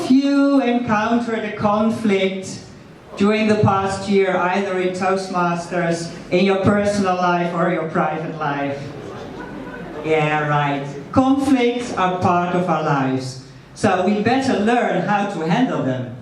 of you encountered a conflict during the past year, either in Toastmasters, in your personal life or your private life? Yeah, right. Conflicts are part of our lives. So we better learn how to handle them.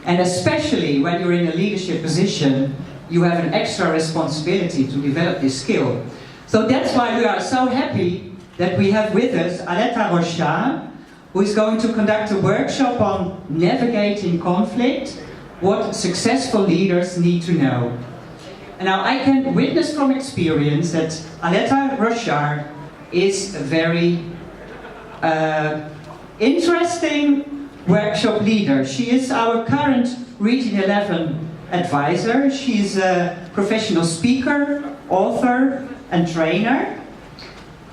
And especially when you're in a leadership position, you have an extra responsibility to develop this skill. So that's why we are so happy that we have with us Aletta Rochat, who is going to conduct a workshop on navigating conflict, what successful leaders need to know. And now I can witness from experience that Aletta Rochat is a very interesting workshop leader. She is our current Region 11 advisor. She is a professional speaker, author, and trainer.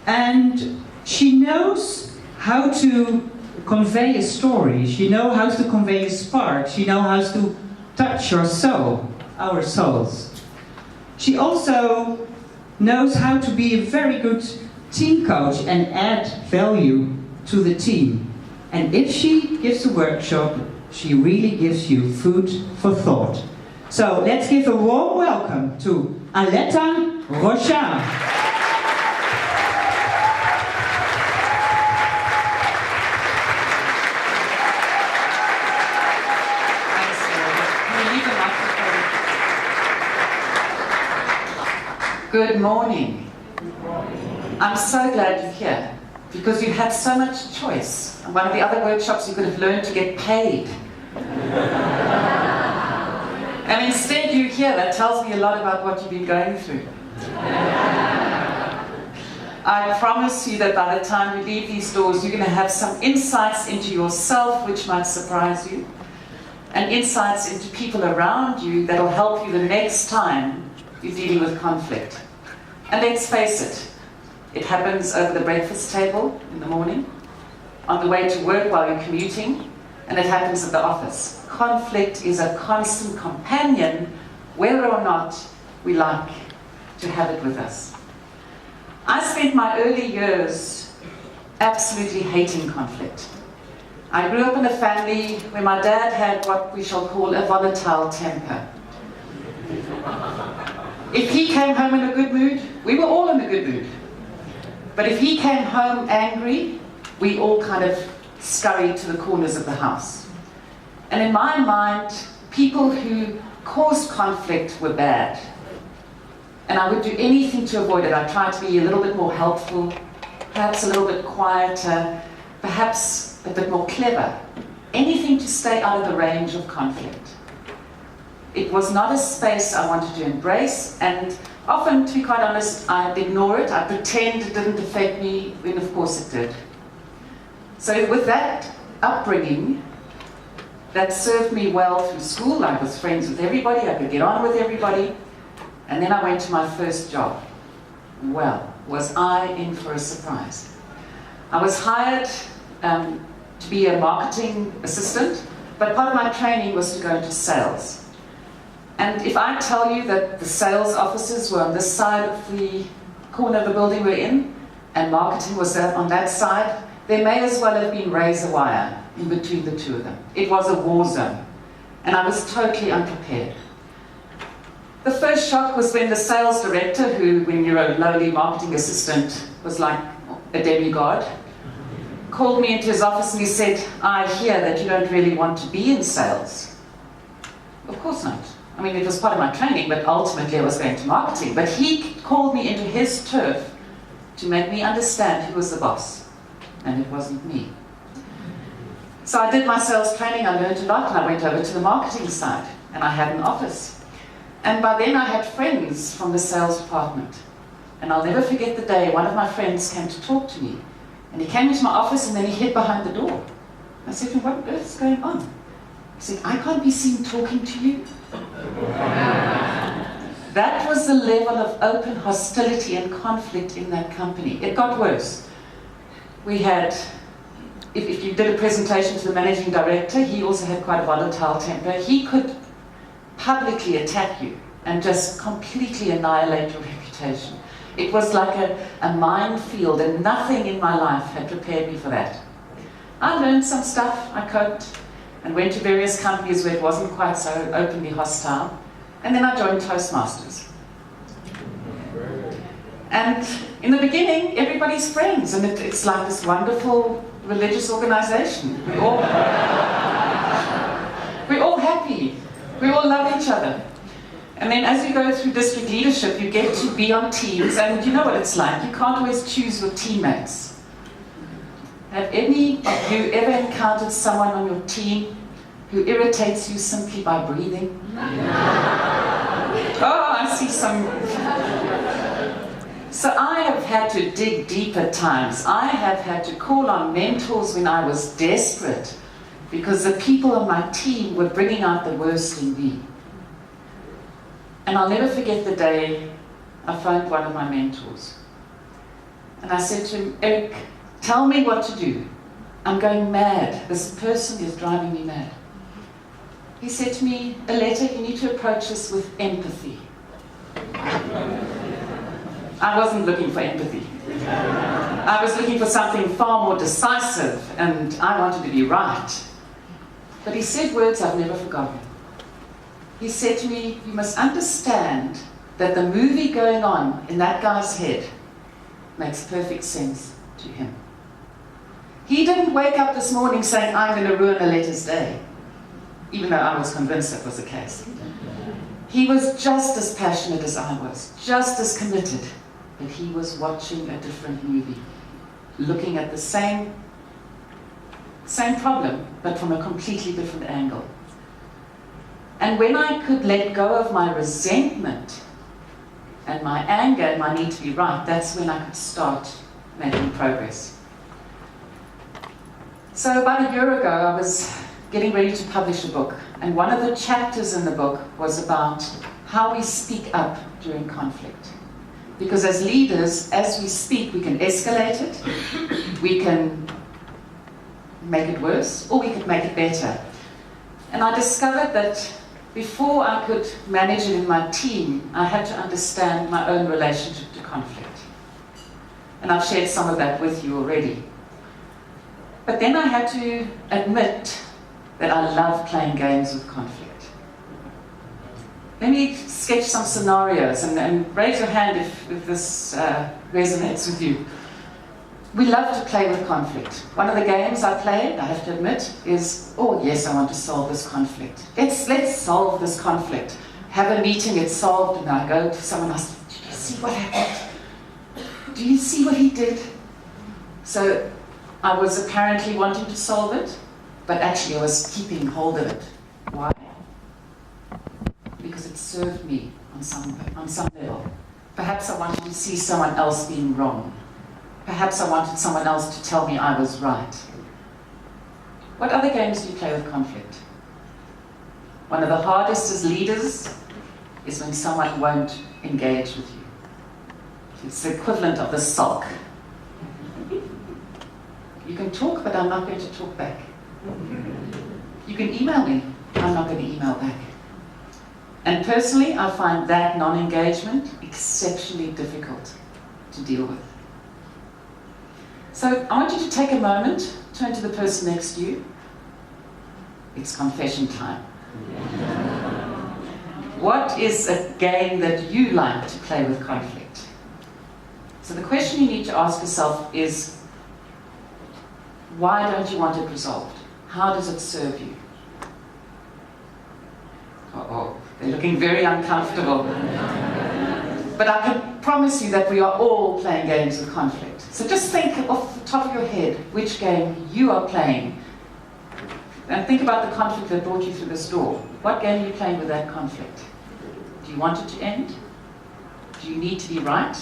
And she knows how to convey a story. She knows how to convey a spark. She knows how to touch your soul, our souls. She also knows how to be a very good team coach and add value to the team. And if she gives a workshop, she really gives you food for thought. So let's give a warm welcome to Aletta Rochat. Good morning. I'm so glad you're here because you had so much choice. And one of the other workshops you could have learned to get paid. And instead you're here. That tells me a lot about what you've been going through. I promise you that by the time you leave these doors, you're going to have some insights into yourself which might surprise you, and insights into people around you that will help you the next time you're dealing with conflict. And let's face it, it happens over the breakfast table in the morning, on the way to work while you're commuting, and it happens at the office. Conflict is a constant companion, whether or not we like to have it with us. I spent my early years absolutely hating conflict. I grew up in a family where my dad had what we shall call a volatile temper. If he came home in a good mood, we were all in a good mood. But if he came home angry, we all kind of scurried to the corners of the house. And in my mind, people who caused conflict were bad. And I would do anything to avoid it. I tried to be a little bit more helpful, perhaps a little bit quieter, perhaps a bit more clever. Anything to stay out of the range of conflict. It was not a space I wanted to embrace, and often, to be quite honest, I'd ignore it. I'd pretend it didn't affect me, when of course it did. So with that upbringing, that served me well through school. I was friends with everybody, I could get on with everybody, and then I went to my first job. Well, was I in for a surprise. I was hired to be a marketing assistant, but part of my training was to go into sales. And if I tell you that the sales offices were on this side of the corner of the building we're in, and marketing was on that side, there may as well have been razor wire in between the two of them. It was a war zone, and I was totally unprepared. The first shock was when the sales director, who, when you're a lowly marketing assistant, was like a demigod, called me into his office and he said, "I hear that you don't really want to be in sales." Of course not. I mean, it was part of my training, but ultimately I was going to marketing. But he called me into his turf to make me understand who was the boss, and it wasn't me. So I did my sales training, I learned a lot, and I went over to the marketing side, and I had an office. And by then I had friends from the sales department. And I'll never forget the day one of my friends came to talk to me. And he came into my office and then he hid behind the door. I said to him, "What on earth is going on?" He said, "I can't be seen talking to you." That was the level of open hostility and conflict in that company. It got worse. We had, if you did a presentation to the managing director, he also had quite a volatile temper. He could publicly attack you and just completely annihilate your reputation. It was like a minefield, and nothing in my life had prepared me for that. I learned some stuff, I coped, and went to various companies where it wasn't quite so openly hostile. And then I joined Toastmasters. And in the beginning, everybody's friends, and it's like this wonderful religious organization. We're all happy. We all love each other. And then as you go through district leadership, you get to be on teams, and you know what it's like. You can't always choose your teammates. Have any of you ever encountered someone on your team who irritates you simply by breathing? Oh, I see some. So I have had to dig deep at times. I have had to call on mentors when I was desperate because the people on my team were bringing out the worst in me. And I'll never forget the day I phoned one of my mentors. And I said to him, Eric, tell me what to do. I'm going mad. This person is driving me mad. He said to me, Aletta, you need to approach this with empathy. I wasn't looking for empathy. I was looking for something far more decisive, and I wanted to be right. But he said words I've never forgotten. He said to me, you must understand that the movie going on in that guy's head makes perfect sense to him. He didn't wake up this morning saying, I'm going to ruin Aletta's day, even though I was convinced that was the case. He was just as passionate as I was, just as committed, but he was watching a different movie, looking at the same problem, but from a completely different angle. And when I could let go of my resentment and my anger and my need to be right, that's when I could start making progress. So about a year ago, I was getting ready to publish a book, and one of the chapters in the book was about how we speak up during conflict. Because as leaders, as we speak, we can escalate it, we can make it worse, or we could make it better. And I discovered that before I could manage it in my team, I had to understand my own relationship to conflict. And I've shared some of that with you already. But then I had to admit that I love playing games with conflict. Let me sketch some scenarios and raise your hand if this resonates with you. We love to play with conflict. One of the games I played, I have to admit, is, oh yes, I want to solve this conflict. Let's solve this conflict. Have a meeting, it's solved, and I go to someone else, did you see what happened? Do you see what he did? So I was apparently wanting to solve it, but actually I was keeping hold of it. Why? Because it served me on some level. Perhaps I wanted to see someone else being wrong. Perhaps I wanted someone else to tell me I was right. What other games do you play with conflict? One of the hardest as leaders is when someone won't engage with you. It's the equivalent of the sulk. You can talk, but I'm not going to talk back. You can email me, I'm not going to email back. And personally, I find that non-engagement exceptionally difficult to deal with. So I want you to take a moment, turn to the person next to you. It's confession time. What is a game that you like to play with conflict? So the question you need to ask yourself is, why don't you want it resolved? How does it serve you? Uh-oh, they're looking very uncomfortable. But I can promise you that we are all playing games with conflict. So just think off the top of your head which game you are playing. And think about the conflict that brought you through this door. What game are you playing with that conflict? Do you want it to end? Do you need to be right?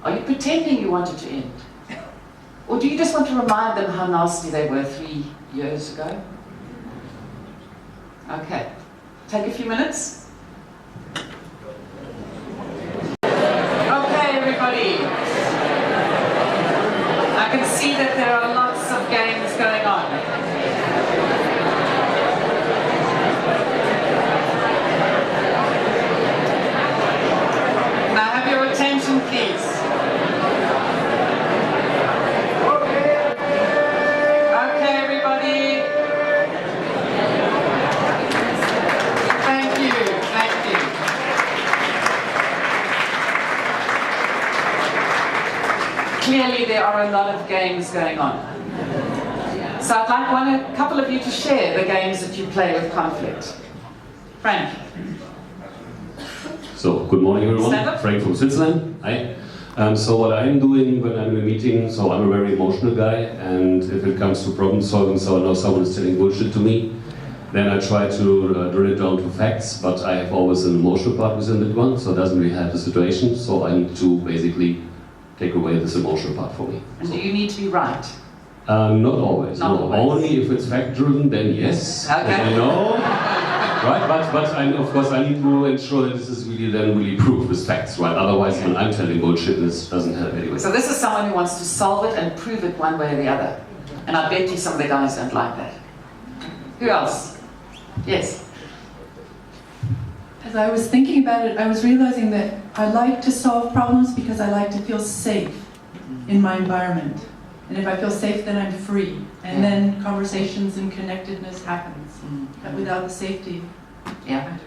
Are you pretending you want it to end? Or do you just want to remind them how nasty they were 3 years ago? Okay, take a few minutes. Okay, everybody. I can see that there are lots of games going on. Now have your attention, please. Okay, everybody. clearly there are a lot of games going on. So I'd like a couple of you to share the games that you play with conflict. Frank. So, good morning everyone. Stand up. Frank from Switzerland. Hi. So what I'm doing when I'm in a meeting, so I'm a very emotional guy, and if it comes to problem solving, so I know someone is telling bullshit to me, then I try to drill it down to facts, but I have always an emotional part within that one, so it doesn't really help the situation, so I need to basically take away this emotional part for me. And do you need to be right? Not always. Not no. always. Only if it's fact-driven, then yes. Okay. I know. Right, but of course I need to ensure that this is really proved with facts, right? Otherwise, when I'm telling bullshit, this doesn't help anyway. So this is someone who wants to solve it and prove it one way or the other. And I bet you some of the guys don't like that. Who else? Yes. As I was thinking about it, I was realizing that I like to solve problems because I like to feel safe in my environment. And if I feel safe, then I'm free. And then conversations and connectedness happens. But without the safety. Yeah.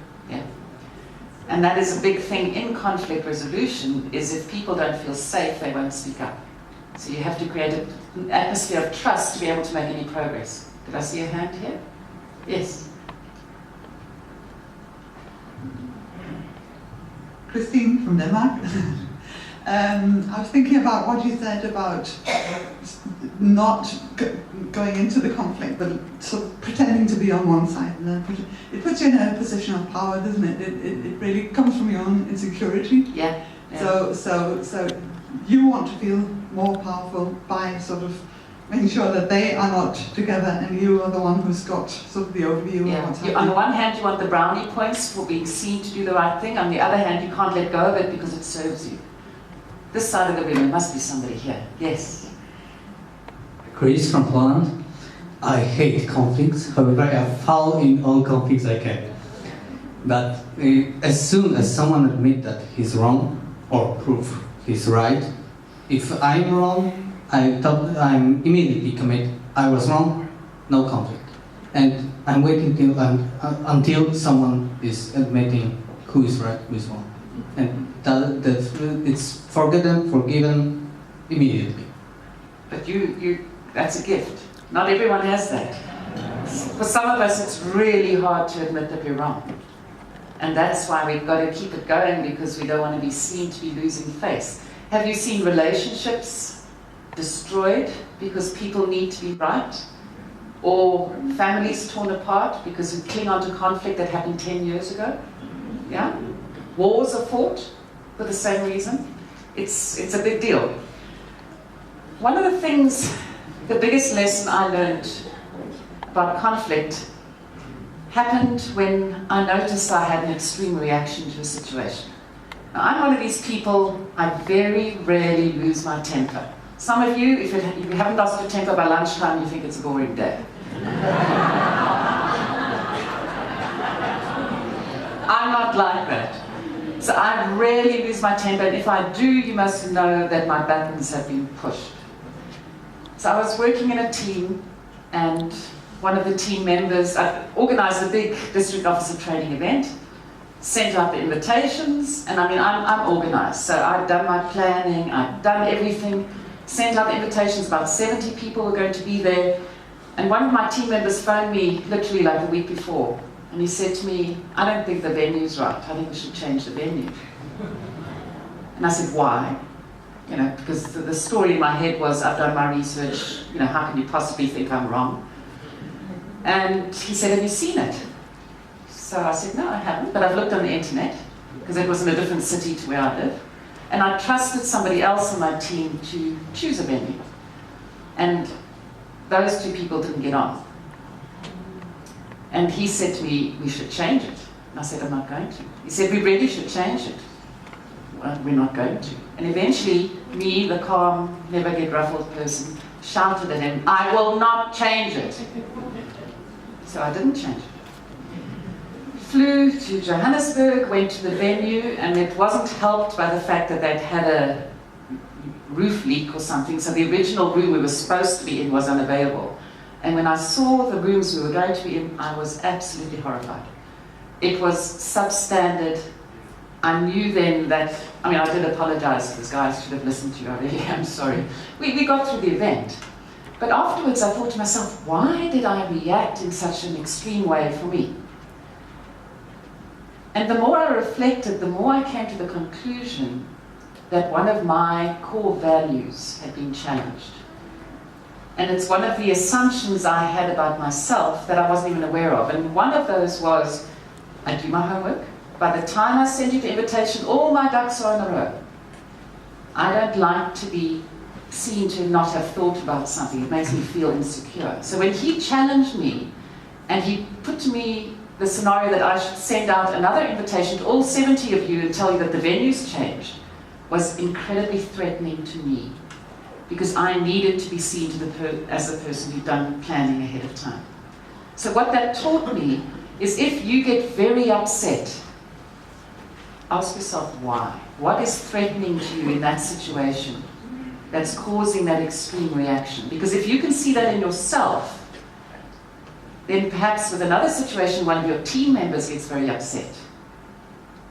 And that is a big thing in conflict resolution, is if people don't feel safe, they won't speak up. So you have to create an atmosphere of trust to be able to make any progress. Did I see a hand here? Yes. Christine from Denmark. I was thinking about what you said about not going into the conflict, but sort of pretending to be on one side. And then it puts you in a position of power, doesn't it? It really comes from your own insecurity. Yeah. So you want to feel more powerful by sort of making sure that they are not together and you are the one who's got sort of the overview of what's happening. On the one hand, you want the brownie points for being seen to do the right thing. On the other hand, you can't let go of it because it serves you. This side of the room, there must be somebody here. Yes. Chris from Poland. I hate conflicts, however I fall in all conflicts I can. But as soon as someone admits that he's wrong, or prove he's right, if I'm wrong, I'm immediately commit, I was wrong, no conflict. And I'm waiting until someone is admitting who is right, who is wrong. And it's forgiven immediately. But that's a gift. Not everyone has that. For some of us, it's really hard to admit that we're wrong. And that's why we've got to keep it going, because we don't want to be seen to be losing face. Have you seen relationships destroyed because people need to be right? Or families torn apart because we cling on to conflict that happened 10 years ago? Yeah? Wars are fought for the same reason. It's a big deal. One of the things, the biggest lesson I learned about conflict happened when I noticed I had an extreme reaction to a situation. Now, I'm one of these people, I very rarely lose my temper. Some of you, if you haven't lost your temper by lunchtime, you think it's a boring day. I'm not like that. So I rarely lose my temper, and if I do, you must know that my buttons have been pushed. So I was working in a team, and one of the team members, I organised a big district officer training event, sent out the invitations, and I mean, I'm organised. So I'd done my planning, I'd done everything, sent out the invitations, about 70 people were going to be there, and one of my team members phoned me literally like a week before, and he said to me, I don't think the venue's right, I think we should change the venue. And I said, why? You know, because the story in my head was, I've done my research, you know, how can you possibly think I'm wrong? And he said, have you seen it? So I said, no, I haven't, but I've looked on the internet, because it was in a different city to where I live. And I trusted somebody else on my team to choose a venue. And those two people didn't get on. And he said to me, we should change it. And I said, I'm not going to. He said, we really should change it. Well, we're not going to. And eventually, me, the calm, never get ruffled person, shouted at him, I will not change it. So I didn't change it. Flew to Johannesburg, went to the venue, and it wasn't helped by the fact that they'd had a roof leak or something, so the original room we were supposed to be in was unavailable. And when I saw the rooms we were going to be in, I was absolutely horrified. It was substandard, I knew then that, I mean, I did apologize to this guy. I should have listened to you. I really am sorry. We got through the event. But afterwards, I thought to myself, why did I react in such an extreme way for me? And the more I reflected, the more I came to the conclusion that one of my core values had been challenged. And it's one of the assumptions I had about myself that I wasn't even aware of. And one of those was, I do my homework. By the time I send you the invitation, all my ducks are in a row. I don't like to be seen to not have thought about something. It makes me feel insecure. So when he challenged me, and he put to me the scenario that I should send out another invitation to all 70 of you and tell you that the venue's changed, was incredibly threatening to me, because I needed to be seen to as the person who'd done planning ahead of time. So what that taught me is, if you get very upset, ask yourself why. What is threatening to you in that situation that's causing that extreme reaction? Because if you can see that in yourself, then perhaps with another situation, one of your team members gets very upset.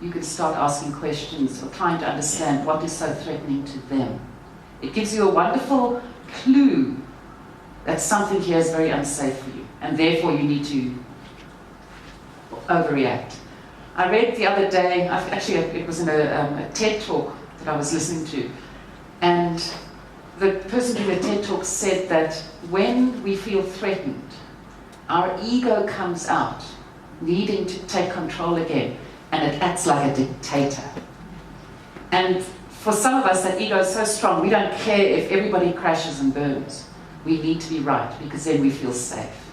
You can start asking questions or trying to understand what is so threatening to them. It gives you a wonderful clue that something here is very unsafe for you, and therefore you need to overreact. I read the other day, actually it was in a TED talk that I was listening to, and the person doing the TED talk said that when we feel threatened, our ego comes out, needing to take control again, and it acts like a dictator. And for some of us, that ego is so strong, we don't care if everybody crashes and burns. We need to be right, because then we feel safe.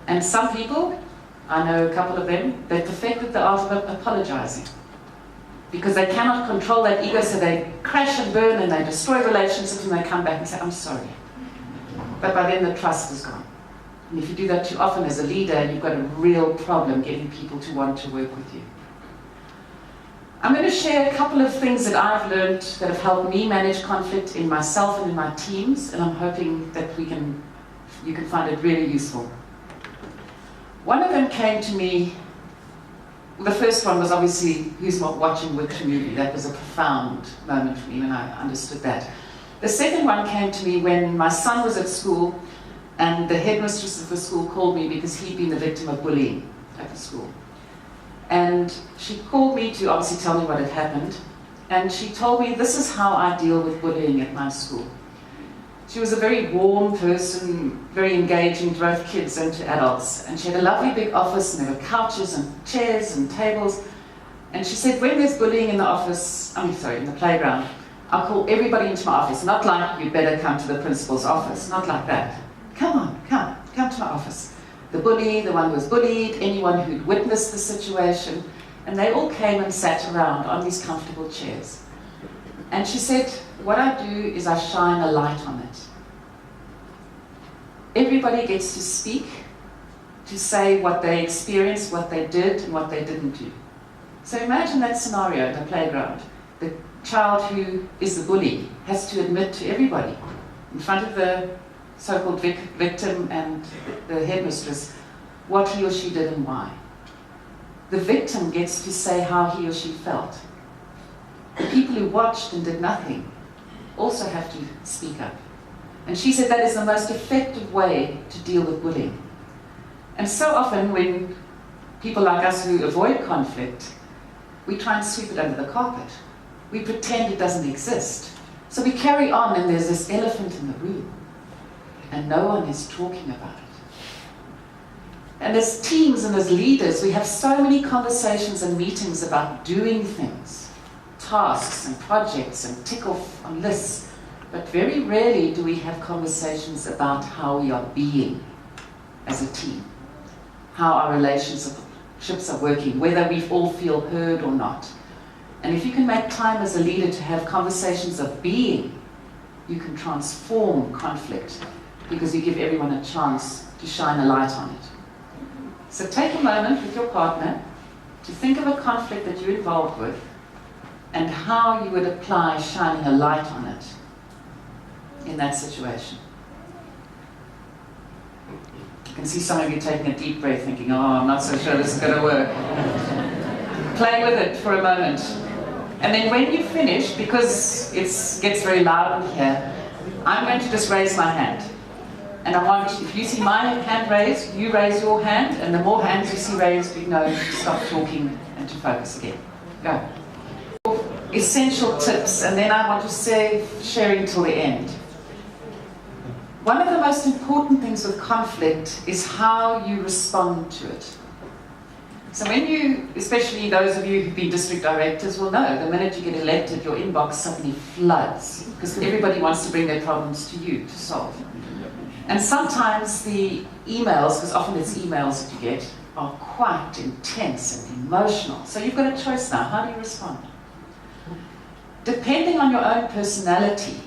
And some people, I know a couple of them, they perfected the art of apologizing. Because they cannot control that ego, so they crash and burn and they destroy relationships, and they come back and say, I'm sorry. But by then the trust is gone. And if you do that too often as a leader, you've got a real problem getting people to want to work with you. I'm going to share a couple of things that I've learned that have helped me manage conflict in myself and in my teams, and I'm hoping that you can find it really useful. One of them came to me, the first one was obviously Who's Not Watching with Community. That was a profound moment for me when I understood that. The second one came to me when my son was at school, and the headmistress of the school called me because he'd been the victim of bullying at the school. And she called me to obviously tell me what had happened, and she told me, this is how I deal with bullying at my school. She was a very warm person, very engaging to both kids and to adults. And she had a lovely big office, and there were couches and chairs and tables. And she said, when there's bullying in the office, in the playground, I'll call everybody into my office. Not like, you better come to the principal's office. Not like that. Come to my office. The bully, the one who was bullied, anyone who'd witnessed the situation. And they all came and sat around on these comfortable chairs. And she said, what I do is I shine a light on it. Everybody gets to speak, to say what they experienced, what they did, and what they didn't do. So imagine that scenario in the playground. The child who is the bully has to admit to everybody, in front of the so-called victim and the headmistress, what he or she did and why. The victim gets to say how he or she felt. The people who watched and did nothing also have to speak up. And she said that is the most effective way to deal with bullying. And so often when people like us who avoid conflict, we try and sweep it under the carpet. We pretend it doesn't exist. So we carry on, and there's this elephant in the room, and no one is talking about it. And as teams and as leaders, we have so many conversations and meetings about doing things, tasks and projects, and tick off on lists. But very rarely do we have conversations about how we are being as a team, how our relationships are working, whether we all feel heard or not. And if you can make time as a leader to have conversations of being, you can transform conflict, because you give everyone a chance to shine a light on it. So take a moment with your partner to think of a conflict that you're involved with and how you would apply shining a light on it in that situation. I can see some of you taking a deep breath thinking, oh, I'm not so sure this is going to work. Play with it for a moment. And then when you finish, because it gets very loud in here, I'm going to just raise my hand. And I want, if you see my hand raised, you raise your hand, and the more hands you see raised, you know to stop talking and to focus again. Go. Essential tips, and then I want to save sharing till the end. One of the most important things with conflict is how you respond to it. So when you, especially those of you who've been district directors will know, the minute you get elected, your inbox suddenly floods, because everybody wants to bring their problems to you to solve. And sometimes the emails, because often it's emails that you get, are quite intense and emotional. So you've got a choice now. How do you respond? Depending on your own personality,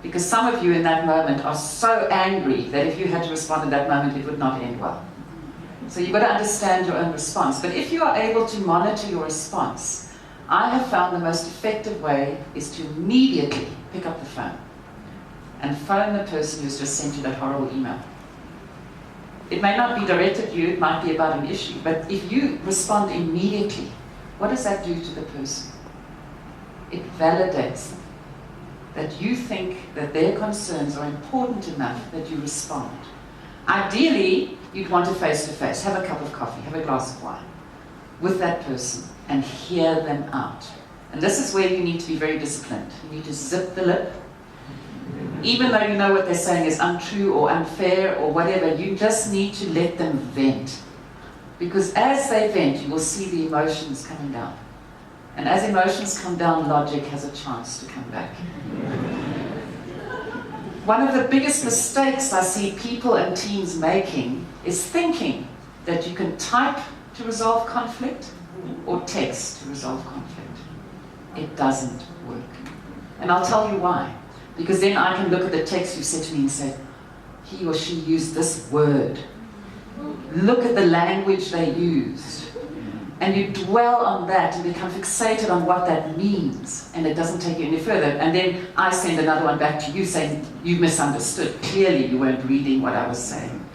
because some of you in that moment are so angry that if you had to respond in that moment, it would not end well. So you've got to understand your own response. But if you are able to monitor your response, I have found the most effective way is to immediately pick up the phone and phone the person who's just sent you that horrible email. It may not be directed at you, it might be about an issue, but if you respond immediately, what does that do to the person? It validates them, that you think that their concerns are important enough that you respond. Ideally, you'd want to face-to-face, have a cup of coffee, have a glass of wine with that person and hear them out. And this is where you need to be very disciplined. You need to zip the lip. Even though you know what they're saying is untrue or unfair or whatever, you just need to let them vent. Because as they vent, you will see the emotions coming down. And as emotions come down, logic has a chance to come back. One of the biggest mistakes I see people and teams making is thinking that you can type to resolve conflict or text to resolve conflict. It doesn't work. And I'll tell you why. Because then I can look at the text you said to me and say, he or she used this word. Look at the language they used. And you dwell on that and become fixated on what that means, and it doesn't take you any further. And then I send another one back to you saying, you misunderstood. Clearly you weren't reading what I was saying.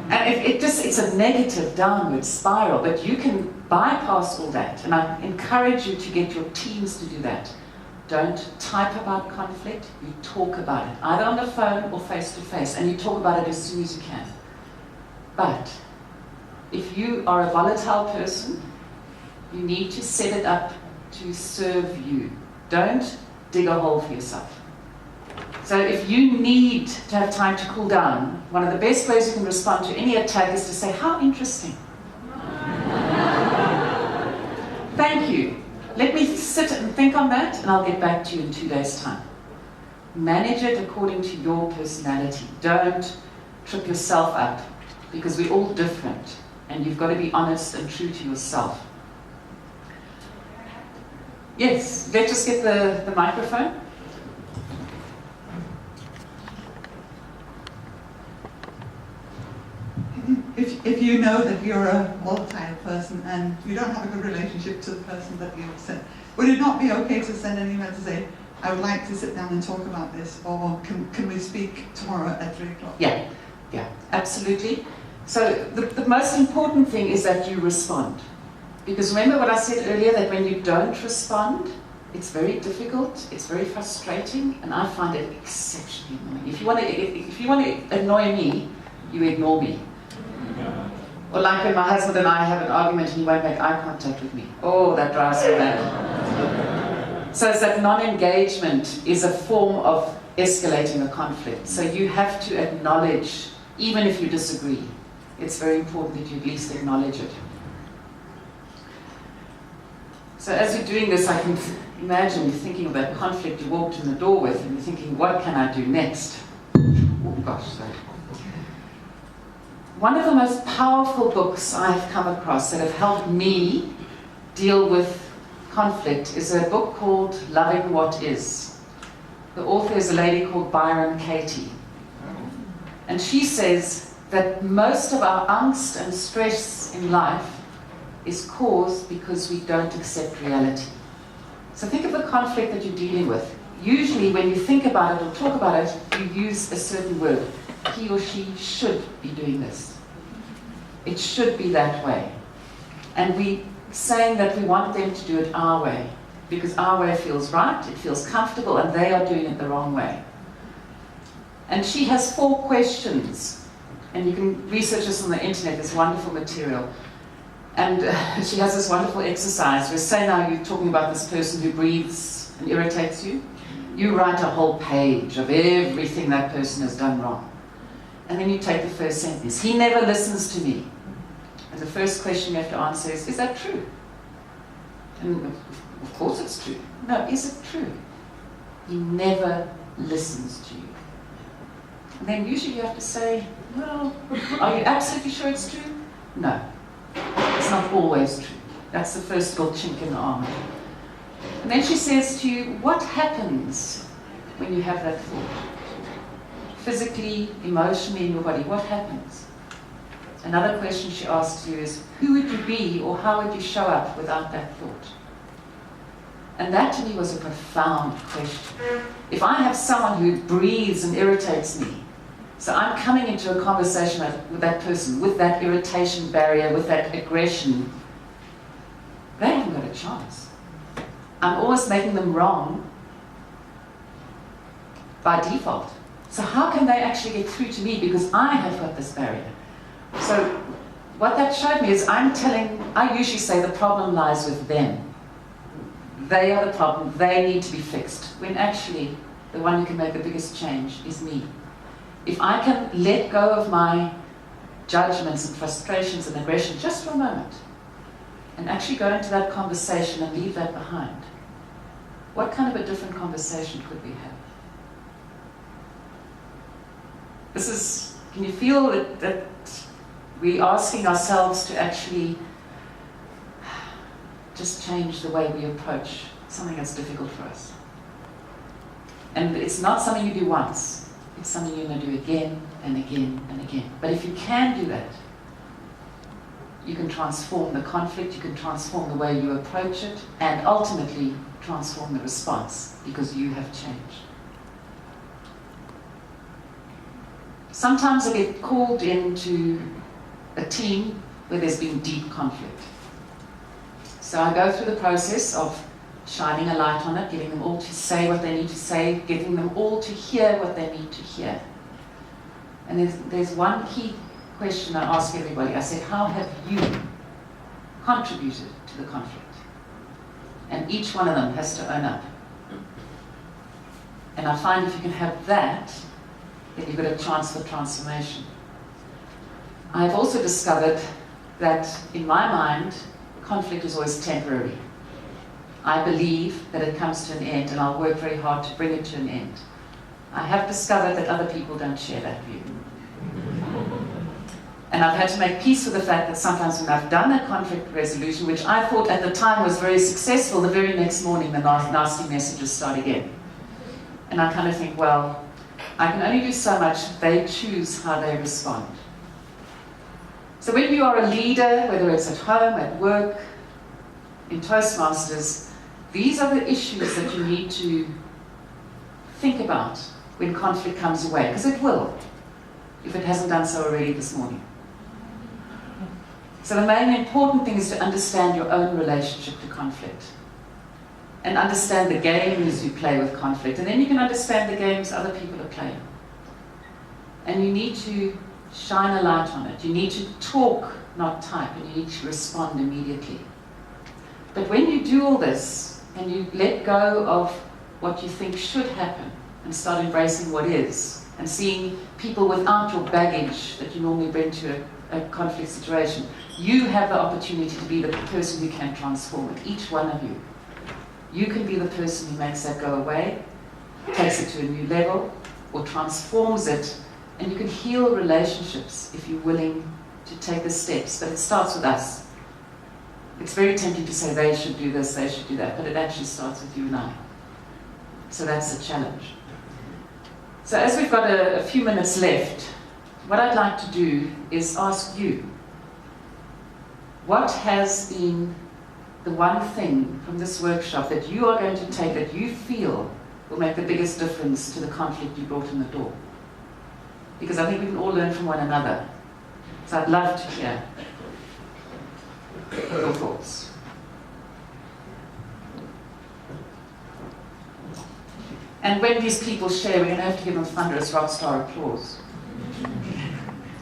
And it's a negative downward spiral, but you can bypass all that. And I encourage you to get your teams to do that. Don't type about conflict, you talk about it, either on the phone or face-to-face, and you talk about it as soon as you can. But if you are a volatile person, you need to set it up to serve you. Don't dig a hole for yourself. So if you need to have time to cool down, one of the best ways you can respond to any attack is to say, how interesting. Thank you. Let me sit and think on that, and I'll get back to you in 2 days' time. Manage it according to your personality. Don't trip yourself up, because we're all different, and you've got to be honest and true to yourself. Yes, let's just get the microphone. If you know that you're a volatile person and you don't have a good relationship to the person that you've said, would it not be okay to send an email to say, I would like to sit down and talk about this, or can we speak tomorrow at 3 o'clock? Yeah, absolutely. So the most important thing is that you respond. Because remember what I said earlier, that when you don't respond, it's very difficult, it's very frustrating, and I find it exceptionally annoying. If you want to annoy me, you ignore me. Or like when my husband and I have an argument and he won't make eye contact with me. Oh, that drives me mad. So it's that non-engagement is a form of escalating a conflict. So you have to acknowledge, even if you disagree, it's very important that you at least acknowledge it. So as you're doing this, I can imagine you're thinking of that conflict you walked in the door with, and you're thinking, what can I do next? Oh gosh, sorry. One of the most powerful books I have come across that have helped me deal with conflict is a book called Loving What Is. The author is a lady called Byron Katie. And she says that most of our angst and stress in life is caused because we don't accept reality. So think of the conflict that you're dealing with. Usually when you think about it or talk about it, you use a certain word. He or she should be doing this. It should be that way. And we saying that we want them to do it our way, because our way feels right, it feels comfortable, and they are doing it the wrong way. And she has 4 questions, and you can research this on the internet, there's wonderful material. And she has this wonderful exercise where, say now you're talking about this person who breathes and irritates you, you write a whole page of everything that person has done wrong. And then you take the first sentence, he never listens to me. And the first question you have to answer is that true? And of course it's true. No, is it true? He never listens to you. And then usually you have to say, well, are you absolutely sure it's true? No, it's not always true. That's the first little chink in the armor. And then she says to you, what happens when you have that thought? Physically, emotionally, in your body, what happens? Another question she asks you is, who would you be or how would you show up without that thought? And that to me was a profound question. If I have someone who breathes and irritates me, so I'm coming into a conversation with that person, with that irritation barrier, with that aggression, they haven't got a chance. I'm always making them wrong by default. So how can they actually get through to me because I have got this barrier? So what that showed me is I usually say the problem lies with them. They are the problem, they need to be fixed, when actually the one who can make the biggest change is me. If I can let go of my judgments and frustrations and aggression just for a moment, and actually go into that conversation and leave that behind, what kind of a different conversation could we have? Can you feel that we're asking ourselves to actually just change the way we approach something that's difficult for us? And it's not something you do once, it's something you're going to do again and again and again. But if you can do that, you can transform the conflict, you can transform the way you approach it, and ultimately transform the response, because you have changed. Sometimes I get called into a team where there's been deep conflict. So I go through the process of shining a light on it, getting them all to say what they need to say, getting them all to hear what they need to hear. And there's one key question I ask everybody. I said, how have you contributed to the conflict? And each one of them has to own up. And I find if you can have that, then you've got a chance for transformation. I've also discovered that in my mind, conflict is always temporary. I believe that it comes to an end, and I'll work very hard to bring it to an end. I have discovered that other people don't share that view. And I've had to make peace with the fact that sometimes when I've done a conflict resolution, which I thought at the time was very successful, the very next morning the nasty messages start again. And I kind of think, well, I can only do so much. They choose how they respond. So when you are a leader, whether it's at home, at work, in Toastmasters, these are the issues that you need to think about when conflict comes away, because it will, if it hasn't done so already this morning. So the main important thing is to understand your own relationship to conflict, and understand the games you play with conflict, and then you can understand the games other people are playing. And you need to shine a light on it. You need to talk, not type, and you need to respond immediately. But when you do all this, and you let go of what you think should happen, and start embracing what is, and seeing people without your baggage that you normally bring to a conflict situation, you have the opportunity to be the person who can transform it, each one of you. You can be the person who makes that go away, takes it to a new level, or transforms it, and you can heal relationships if you're willing to take the steps. But it starts with us. It's very tempting to say they should do this, they should do that, but it actually starts with you and I. So that's the challenge. So as we've got a few minutes left, what I'd like to do is ask you, what has been the one thing from this workshop that you are going to take that you feel will make the biggest difference to the conflict you brought in the door? Because I think we can all learn from one another. So I'd love to hear your thoughts. And when these people share, we're going to have to give them thunderous rock star applause.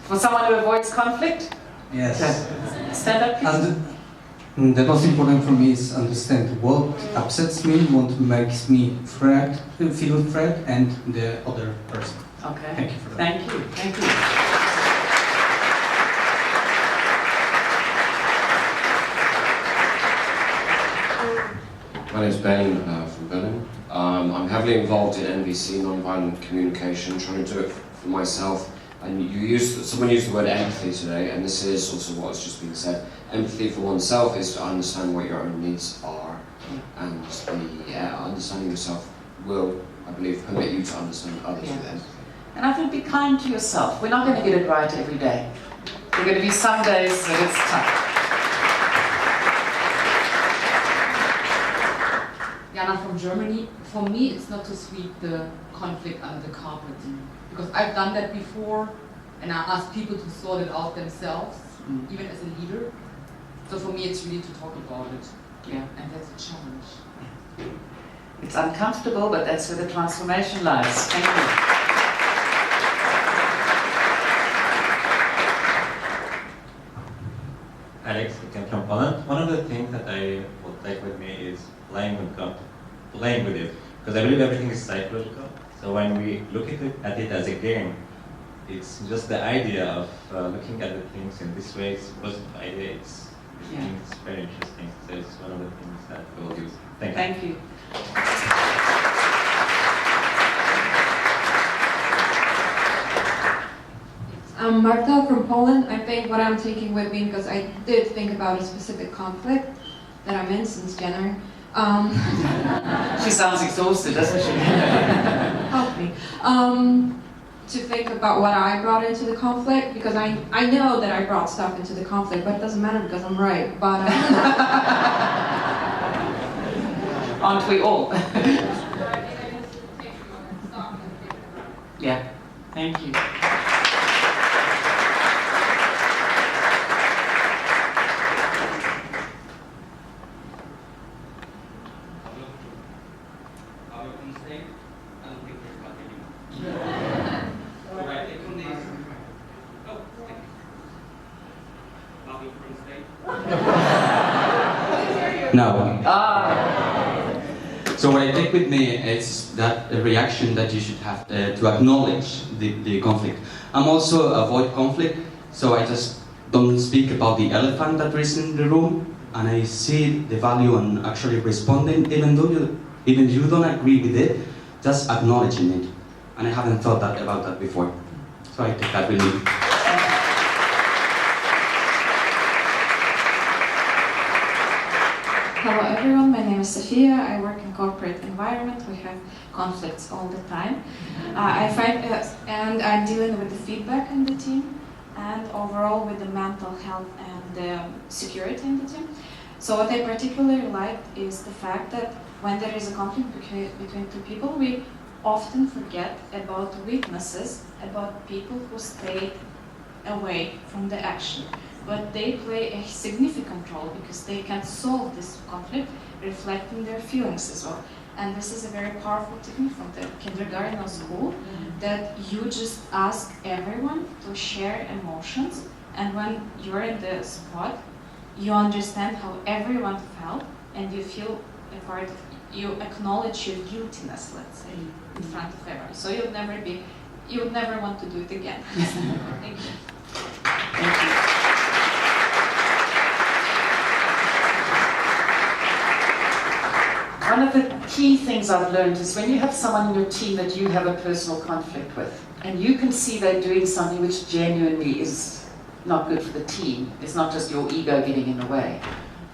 For someone who avoids conflict? Yes. Okay. Stand up, please. And the most important for me is understand what upsets me, what makes me feel afraid, and the other person. Okay. Thank you for that. Thank you. Thank you. My name is Ben from Berlin. I'm heavily involved in NVC, nonviolent communication, trying to do it for myself. And someone used the word empathy today, and this is also what's just been said. Empathy for oneself is to understand what your own needs are, and understanding yourself will, I believe, permit you to understand others with empathy. And I think be kind to yourself. We're not going to get it right every day. There are going to be some days that it's tough. Jana from Germany. For me, it's not to sweep the conflict under the carpet, because I've done that before, and I ask people to sort it out themselves, even as a leader. So for me, it's really to talk about it. Yeah. And that's a challenge. It's uncomfortable, but that's where the transformation lies. Thank you. Alex, again from Poland. One of the things that I would take with me is playing with it, because I believe everything is psychological. So when we look at it as a game, it's just the idea of looking at the things in this way. It's a positive idea. It's very interesting. So it's one of the things that we'll use. Thank you. I'm Marta from Poland. I think what I'm taking with me, because I did think about a specific conflict that I'm in since January. She sounds exhausted, doesn't she? Help me. To think about what I brought into the conflict, because I know that I brought stuff into the conflict, but it doesn't matter because I'm right. But aren't we all? Yeah. Thank you. No. So what I take with me is that a reaction that you should have to acknowledge the conflict. I'm also avoid conflict, so I just don't speak about the elephant that is in the room, and I see the value in actually responding, even you don't agree with it, just acknowledging it. And I haven't thought about that before, so I take that with me. Hello everyone, my name is Sophia. I work in corporate environment. We have conflicts all the time. And I'm dealing with the feedback in the team, and overall with the mental health and the security in the team. So what I particularly like is the fact that when there is a conflict between two people, we often forget about weaknesses, about people who stayed away from the action. But they play a significant role because they can solve this conflict, reflecting their feelings as well. And this is a very powerful technique from the kindergarten or school, that you just ask everyone to share emotions, and when you're in the spot, you understand how everyone felt, and you feel a part of, you acknowledge your guiltiness, let's say, in front of everyone. So you would never want to do it again. Thank you. Thank you. One of the key things I've learned is when you have someone in your team that you have a personal conflict with, and you can see they're doing something which genuinely is not good for the team, it's not just your ego getting in the way.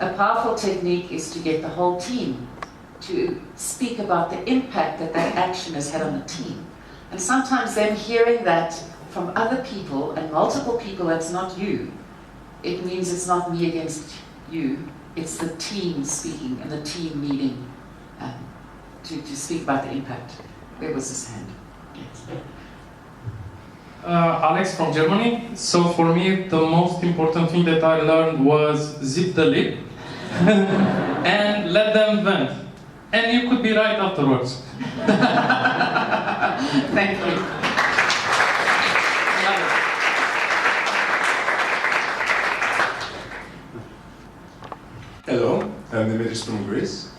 A powerful technique is to get the whole team to speak about the impact that that action has had on the team. And sometimes them hearing that from other people, and multiple people, that's not you, it means it's not me against you, it's the team speaking and the team meeting. To speak about the impact. Where was his hand? Yes. Alex from Germany. So for me, the most important thing that I learned was zip the lip and let them vent. and you could be right afterwards. Thank you. Hello, I'm Dimitris from Greece.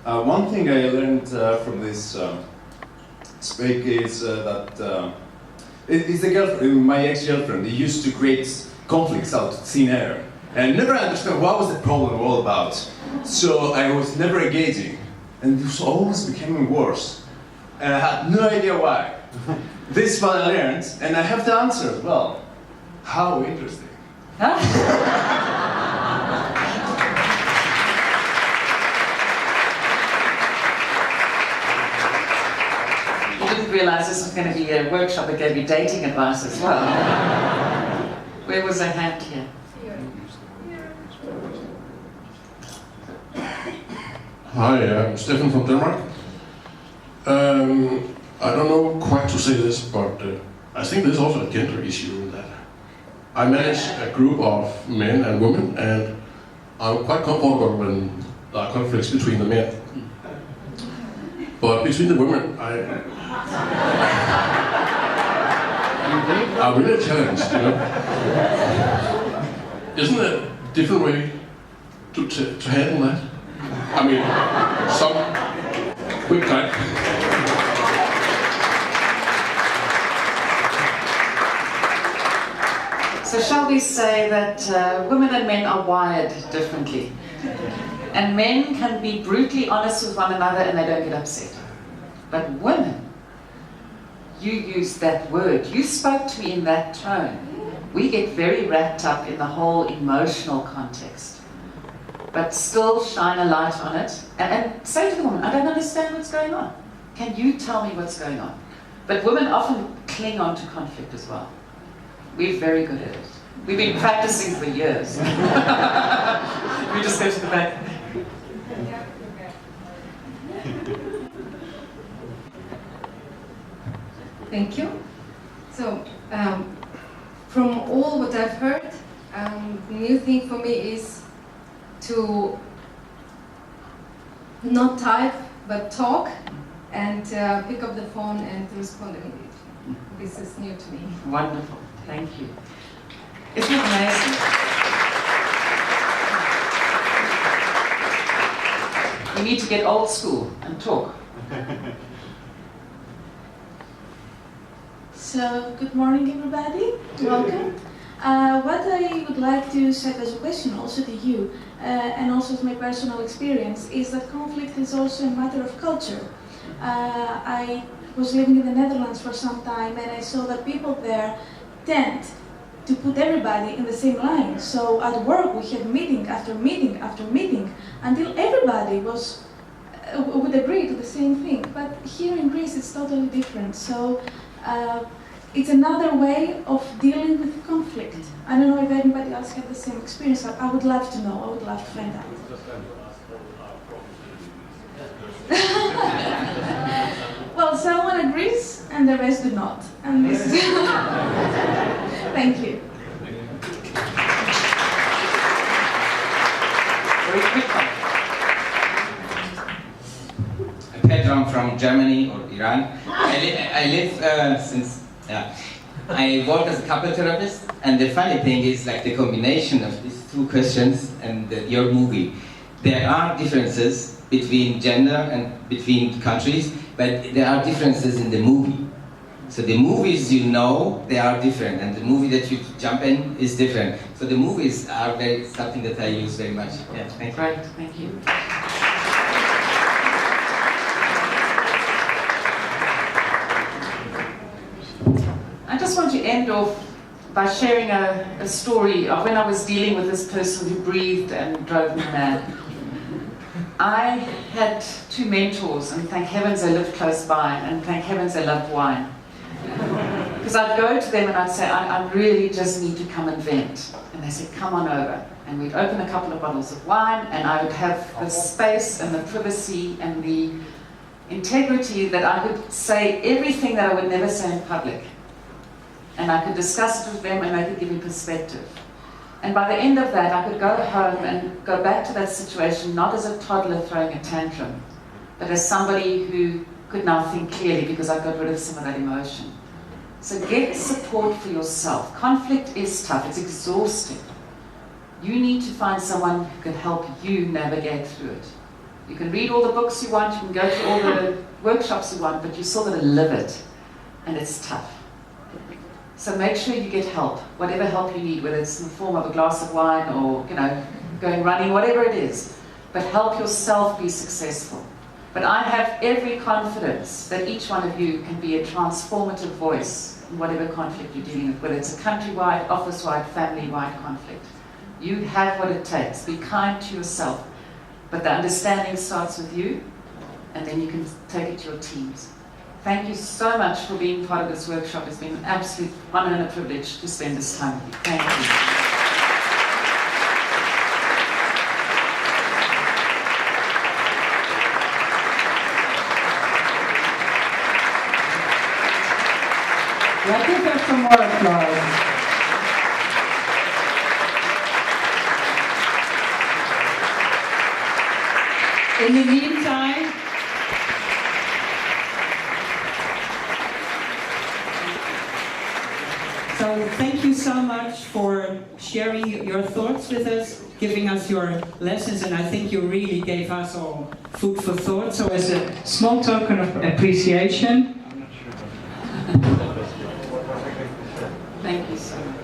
One thing I learned from this speak is that it's the girlfriend, my ex-girlfriend. He used to create conflicts out of thin air, and I never understood what was the problem all about. So I was never engaging, and it was always becoming worse, and I had no idea why. This one I learned, and I have the answer as well. How interesting. You didn't realize this was going to be a workshop that gave you dating advice as well. Where was her hand here? Hi, I'm Stefan from Denmark. I don't know quite to say this, but I think there's also a gender issue in that. I manage a group of men and women, and I'm quite comfortable when there are conflicts between the men. But between the women, I'm really challenged, you know. Isn't there a different way to handle that? I mean, some quick time. So shall we say that women and men are wired differently? And men can be brutally honest with one another and they don't get upset. But women, you used that word, you spoke to me in that tone. We get very wrapped up in the whole emotional context. But still shine a light on it and say to the woman, I don't understand what's going on. Can you tell me what's going on? But women often cling on to conflict as well. We're very good at it. We've been practicing for years. We just go to the back. Thank you. So, from all what I've heard, the new thing for me is to not type, but talk, and pick up the phone and respond immediately. This is new to me. Wonderful. Thank you. Isn't it amazing? We need to get old school and talk. So, good morning everybody, welcome. What I would like to set as a question also to you, and also as my personal experience, is that conflict is also a matter of culture. I was living in the Netherlands for some time and I saw that people there tend to put everybody in the same line. So at work we had meeting after meeting after meeting until everybody would agree to the same thing. But here in Greece it's totally different. So it's another way of dealing with conflict. I don't know if anybody else had the same experience. I would love to know. I would love to find out. Well, someone agrees and the rest do not. And this is thank you. Pedro from Germany or Iran. I live since, I work as a couple therapist, and the funny thing is like the combination of these two questions and your movie. There are differences between gender and between countries, but there are differences in the movie. So the movies, you know, they are different, and the movie that you jump in is different. So the movies are something that I use very much. Yeah, thank you. Right, thank you. I just want to end off by sharing a story of when I was dealing with this person who breathed and drove me mad. I had two mentors, and thank heavens they lived close by, and thank heavens they loved wine. Because I'd go to them and I'd say, I really just need to come and vent. And they said, come on over. And we'd open a couple of bottles of wine, and I would have the space and the privacy and the integrity that I could say everything that I would never say in public. And I could discuss it with them, and they could give me perspective. And by the end of that, I could go home and go back to that situation, not as a toddler throwing a tantrum, but as somebody who could now think clearly because I got rid of some of that emotion. So get support for yourself. Conflict is tough, it's exhausting. You need to find someone who can help you navigate through it. You can read all the books you want, you can go to all the workshops you want, but you still got to live it, and it's tough. So make sure you get help, whatever help you need, whether it's in the form of a glass of wine or, going running, whatever it is. But help yourself be successful. But I have every confidence that each one of you can be a transformative voice in whatever conflict you're dealing with, whether it's a countrywide, office-wide, family-wide conflict. You have what it takes. Be kind to yourself. But the understanding starts with you, and then you can take it to your teams. Thank you so much for being part of this workshop. It's been an absolute honor and a privilege to spend this time with you. Thank you. Let's give her some more applause. In the meantime, so thank you so much for sharing your thoughts with us, giving us your lessons, and I think you really gave us all food for thought. So as a small token of appreciation, thank you so much.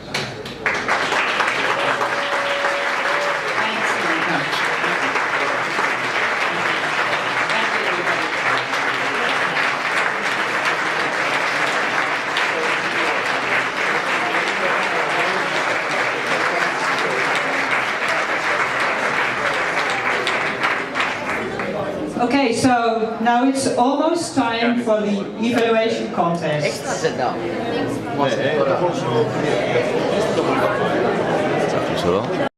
okay, so now it's almost time for the evaluation contest. Sit down.